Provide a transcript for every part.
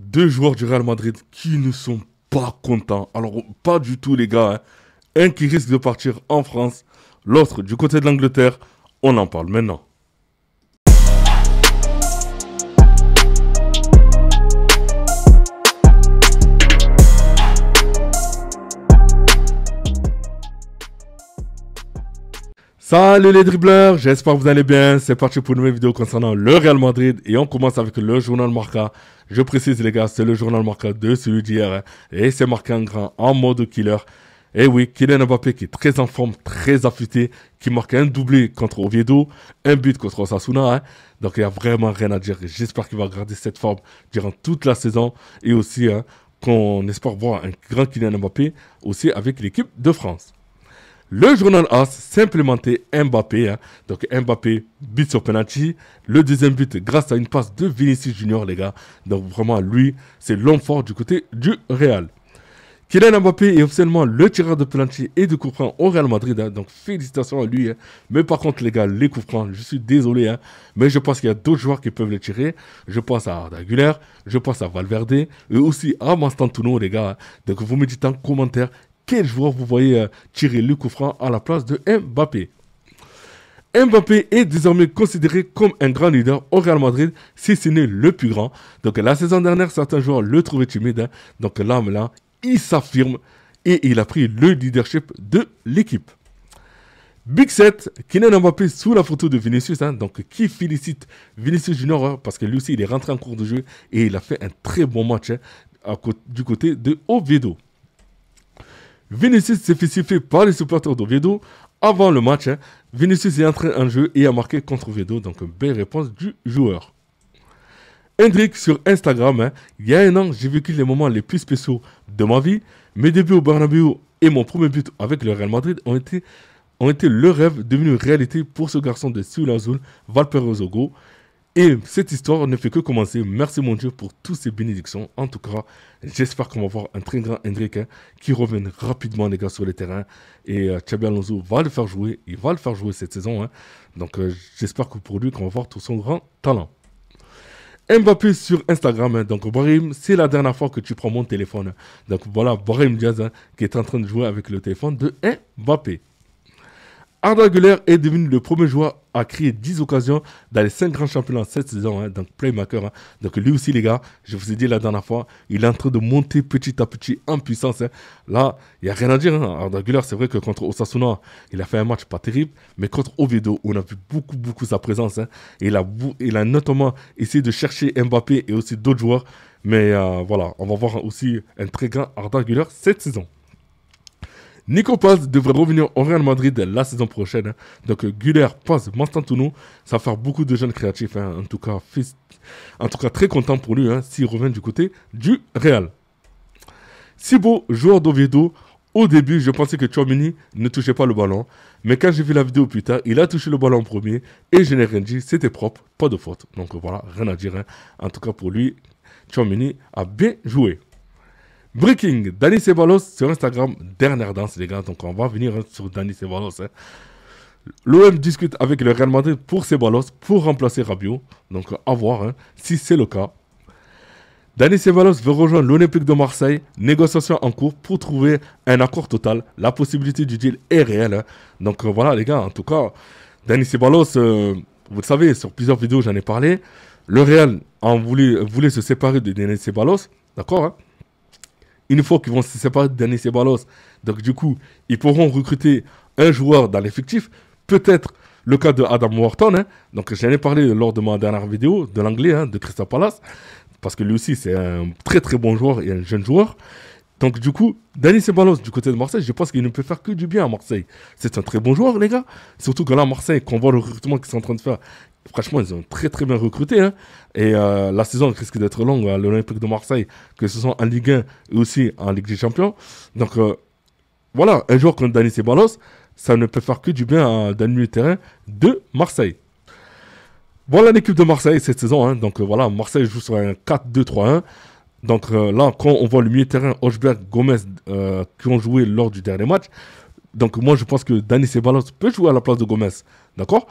deux joueurs du Real Madrid qui ne sont pas contents. Alors, pas du tout, les gars, hein. Un qui risque de partir en France, l'autre du côté de l'Angleterre. On en parle maintenant. Salut les dribbleurs, j'espère que vous allez bien. C'est parti pour une nouvelle vidéo concernant le Real Madrid et on commence avec le journal Marca. Je précise les gars, c'est le journal Marca de celui d'hier hein, et c'est marqué en grand en mode killer. Et oui, Kylian Mbappé qui est très en forme, très affûté, qui marque un doublé contre Oviedo, un but contre Osasuna. Hein. Donc il n'y a vraiment rien à dire. J'espère qu'il va garder cette forme durant toute la saison et aussi hein, qu'on espère voir un grand Kylian Mbappé aussi avec l'équipe de France. Le journal AS s'implémentait Mbappé. Hein. Donc Mbappé, but sur penalty. Le deuxième but grâce à une passe de Vinicius Junior, les gars. Donc vraiment, lui, c'est l'homme fort du côté du Real. Kylian Mbappé est officiellement le tireur de penalty et de coup franc au Real Madrid. Hein. Donc félicitations à lui. Hein. Mais par contre, les gars, les coups francs, je suis désolé. Hein. Mais je pense qu'il y a d'autres joueurs qui peuvent les tirer. Je pense à Arda Güler, je pense à Valverde et aussi à Mastantuono, les gars. Hein. Donc vous me dites en commentaire quel joueur vous voyez tirer le coup franc à la place de Mbappé. Mbappé est désormais considéré comme un grand leader au Real Madrid, si ce n'est le plus grand. Donc la saison dernière, certains joueurs le trouvaient timide. Hein. Donc là, il s'affirme et il a pris le leadership de l'équipe. Big 7, Kylian Mbappé sous la photo de Vinicius, hein, donc qui félicite Vinicius Junior hein, parce que lui aussi il est rentré en cours de jeu et il a fait un très bon match hein, du côté de Oviedo. Vinicius s'est fait siffler par les supporters d'Oviedo avant le match. Hein. Vinicius est entré en jeu et a marqué contre Oviedo, donc belle réponse du joueur. Hendrik sur Instagram, hein. Il y a un an, j'ai vécu les moments les plus spéciaux de ma vie. Mes débuts au Bernabéu et mon premier but avec le Real Madrid ont été le rêve devenu réalité pour ce garçon de Ciudad Azul, Valparaiso. Et cette histoire ne fait que commencer. Merci mon Dieu pour toutes ces bénédictions. En tout cas, j'espère qu'on va voir un très grand Hendrik hein, qui revienne rapidement les gars sur les terrains. Et Xabi Alonso va le faire jouer. Il va le faire jouer cette saison. Hein. Donc j'espère que pour lui qu'on va voir tout son grand talent. Mbappé sur Instagram. Hein. Donc Brahim, c'est la dernière fois que tu prends mon téléphone. Hein. Donc voilà Brahim Diaz hein, qui est en train de jouer avec le téléphone de Mbappé. Arda Güler est devenu le premier joueur à créer 10 occasions dans les 5 grands championnats cette saison, hein, donc playmaker. Hein. Donc lui aussi les gars, je vous ai dit la dernière fois, il est en train de monter petit à petit en puissance. Hein. Là, il n'y a rien à dire. Hein. Arda Güler, c'est vrai que contre Osasuna, il a fait un match pas terrible, mais contre Oviedo, on a vu beaucoup sa présence. Hein. Et il a notamment essayé de chercher Mbappé et aussi d'autres joueurs. Mais voilà, on va voir aussi un très grand Arda Güler cette saison. Nico Paz devrait revenir au Real Madrid la saison prochaine. Hein. Donc Güler, Paz, Mastantuono, ça va faire beaucoup de jeunes créatifs. Hein. En tout cas, très content pour lui hein, s'il revient du côté du Real. Sibo, joueur d'Oviedo, au début, je pensais que Tchouaméni ne touchait pas le ballon. Mais quand j'ai vu la vidéo plus tard, il a touché le ballon en premier. Et je n'ai rien dit, c'était propre, pas de faute. Donc voilà, rien à dire. Hein. En tout cas pour lui, Tchouaméni a bien joué. Breaking, Dani Ceballos sur Instagram, dernière danse les gars, donc on va venir sur Dani Ceballos. Hein. L'OM discute avec le Real Madrid pour Ceballos, pour remplacer Rabiot, donc à voir hein, si c'est le cas. Dani Ceballos veut rejoindre l'Olympique de Marseille, négociation en cours pour trouver un accord total, la possibilité du deal est réelle. Hein. Donc voilà les gars, en tout cas, Dani Ceballos, vous le savez, sur plusieurs vidéos j'en ai parlé, le Real voulait se séparer de Dani Ceballos, d'accord hein. Une fois qu'ils vont se séparer de Dani Ceballos, donc du coup, ils pourront recruter un joueur dans l'effectif. Peut-être le cas de Adam Wharton. Hein. Donc j'en ai parlé lors de ma dernière vidéo de l'anglais, hein, de Crystal Palace. Parce que lui aussi, c'est un très bon joueur et un jeune joueur. Donc du coup, Dani Ceballos du côté de Marseille, je pense qu'il ne peut faire que du bien à Marseille. C'est un très bon joueur, les gars. Surtout que là, Marseille, quand on voit le recrutement qu'ils sont en train de faire, franchement, ils ont très bien recruté. Hein. Et la saison risque d'être longue à l'Olympique de Marseille, que ce soit en Ligue 1 et aussi en Ligue des Champions. Donc voilà, un joueur comme Dani Ceballos, ça ne peut faire que du bien dans le milieu de terrain de Marseille. Voilà l'équipe de Marseille cette saison. Hein. Donc voilà, Marseille joue sur un 4-2-3-1. Donc là, quand on voit le milieu de terrain, Hochberg, Gomez, qui ont joué lors du dernier match, donc moi je pense que Dani Ceballos peut jouer à la place de Gomez. D'accord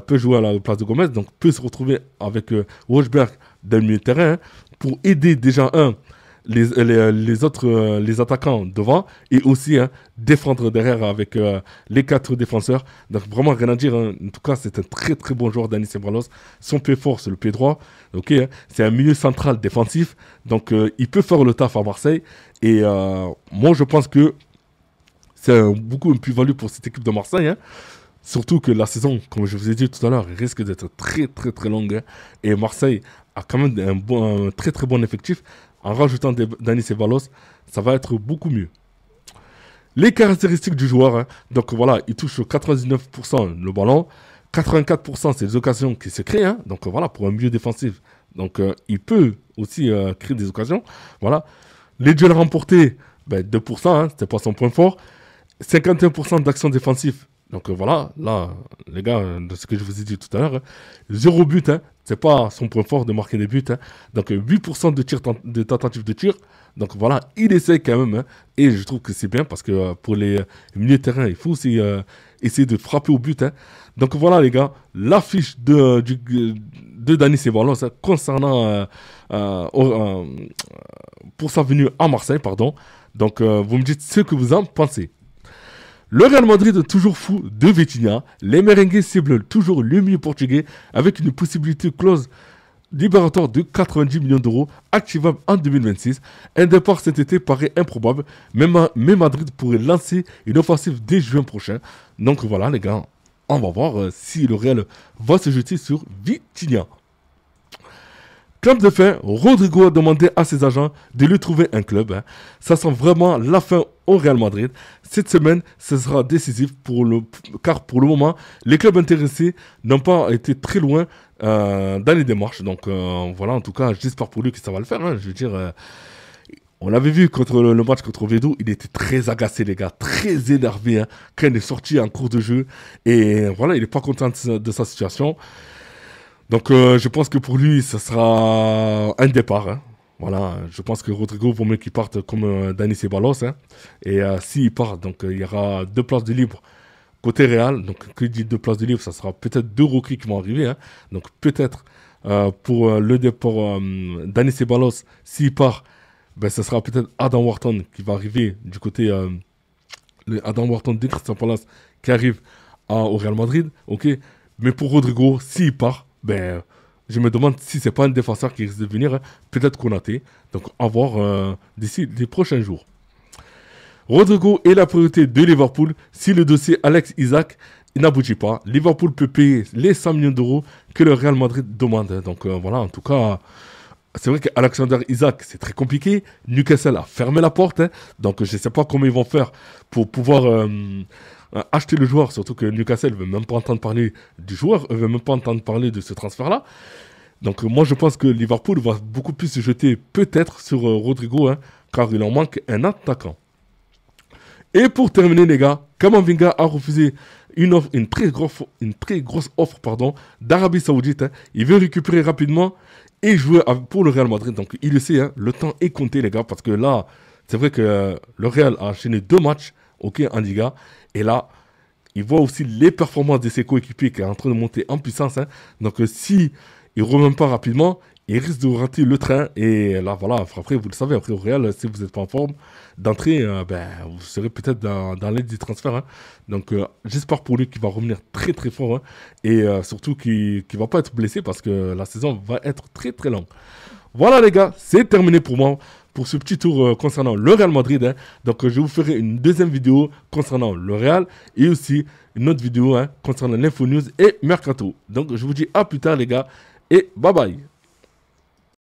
peut jouer à la place de Gomez, donc peut se retrouver avec Hochberg dans le milieu de terrain hein, pour aider déjà les autres les attaquants devant et aussi défendre derrière avec les 4 défenseurs. Donc vraiment rien à dire. En tout cas, c'est un très très bon joueur, Dani Ceballos. Son pied fort, c'est le pied droit. Ok, c'est un milieu central défensif. Donc il peut faire le taf à Marseille. Et moi, je pense que c'est beaucoup une plus-value pour cette équipe de Marseille. Surtout que la saison, comme je vous ai dit tout à l'heure, risque d'être très très très longue. Et Marseille a quand même un très très bon effectif. En rajoutant Dani Ceballos, ça va être beaucoup mieux. Les caractéristiques du joueur, donc voilà, il touche 99% le ballon, 84% c'est les occasions qui se créent, donc voilà, pour un milieu défensif. Donc il peut aussi créer des occasions. Voilà. Les duels remportés, 2%, c'était pas son point fort. 51% d'actions défensives. Donc voilà, là, les gars, de ce que je vous ai dit tout à l'heure, 0 but, c'est pas son point fort de marquer des buts. Donc 8% de tentatives de tir. Donc voilà, il essaie quand même. Et je trouve que c'est bien parce que pour les milieux de terrain, il faut aussi essayer de frapper au but. Donc voilà, les gars, l'affiche de Dani Ceballos concernant pour sa venue à Marseille, pardon. Donc vous me dites ce que vous en pensez. Le Real Madrid est toujours fou de Vitinha. Les merengues ciblent toujours le milieu portugais avec une possibilité clause libératoire de 90 millions d'euros activable en 2026. Un départ cet été paraît improbable, mais Madrid pourrait lancer une offensive dès juin prochain. Donc voilà les gars, on va voir si le Real va se jeter sur Vitinha. Club de fin, Rodrigo a demandé à ses agents de lui trouver un club. Ça sent vraiment la fin au Real Madrid. Cette semaine, ce sera décisif car pour le moment, les clubs intéressés n'ont pas été très loin dans les démarches. Donc voilà, en tout cas, j'espère pour lui que ça va le faire. Je veux dire, on l'avait vu contre le match contre Vedou, il était très agacé les gars, très énervé quand il est sorti en cours de jeu. Et voilà, il n'est pas content de sa situation. Donc je pense que pour lui, ça sera un départ. Voilà, je pense que Rodrigo vaut mieux qu'il parte comme Dani Ceballos. Et s'il part, donc il y aura 2 places de libre côté Real. Donc que dit 2 places de libre, ça sera peut-être 2 rookies qui vont arriver. Donc peut-être pour le départ Dani Ceballos, s'il part, ça sera peut-être Adam Wharton qui va arriver du côté Adam Wharton de Crystal Palace qui arrive au Real Madrid. Ok, mais pour Rodrigo, s'il part, je me demande si c'est pas un défenseur qui risque de venir, peut-être Konaté. Donc, à voir d'ici les prochains jours. Rodrigo est la priorité de Liverpool. Si le dossier Alex Isaac n'aboutit pas, Liverpool peut payer les 100 millions d'euros que le Real Madrid demande. Donc, voilà, en tout cas, c'est vrai qu'Alexander Isaac, c'est très compliqué. Newcastle a fermé la porte. Donc, je ne sais pas comment ils vont faire pour pouvoir acheter le joueur, surtout que Newcastle ne veut même pas entendre parler du joueur, ne veut même pas entendre parler de ce transfert-là. Donc moi je pense que Liverpool va beaucoup plus se jeter peut-être sur Rodrigo, car il en manque un attaquant. Et pour terminer les gars, Kamavinga a refusé une très grosse offre d'Arabie Saoudite. Il veut récupérer rapidement et jouer pour le Real Madrid. Donc il le sait, le temps est compté les gars, parce que là, c'est vrai que le Real a enchaîné 2 matchs en Liga. Et là, il voit aussi les performances de ses coéquipiers qui est en train de monter en puissance. Donc, si il ne remonte pas rapidement, il risque de rater le train. Et là, voilà, après, vous le savez, après au Real, si vous n'êtes pas en forme d'entrée, vous serez peut-être dans l'aide du transfert. Donc, j'espère pour lui qu'il va revenir très, très fort. Et surtout qu'il ne va pas être blessé parce que la saison va être très, très longue. Voilà, les gars, c'est terminé pour moi. Pour ce petit tour concernant le Real Madrid. Donc, je vous ferai une deuxième vidéo concernant le Real et aussi une autre vidéo concernant l'Info News et Mercato. Donc, je vous dis à plus tard, les gars, et bye bye.